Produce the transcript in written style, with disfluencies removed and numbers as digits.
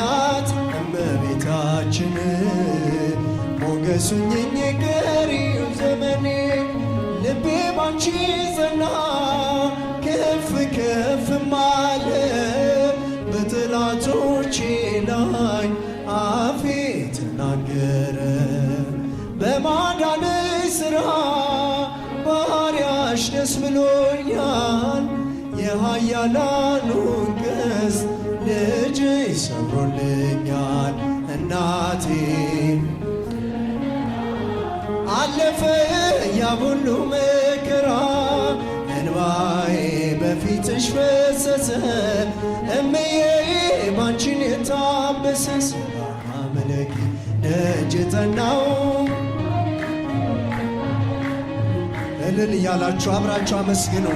እናት እመቤታችን ሞገሱኝ ቀሪው ዘመኔ ልቤ ባንቺ ጸና ከፍ ከፍም አለ በጠላቶቼ ላይ አፌ ተናገረ በማዳንሽ ሥራ ባሪያሽ ደስ ብሎኛል የኃያላኑን ቀስት ልጅሽ ሰብሮልኛል እናቴ አለፈ ያ ሁሉ መከራ እንባዬ በፊትሽ ፈሰሰ እምዬ ባንቺን የታበሰ ሰላም ለኪ ደጅ ጠናው እልል እያላችሁ አብራችሁ አመስግኑ።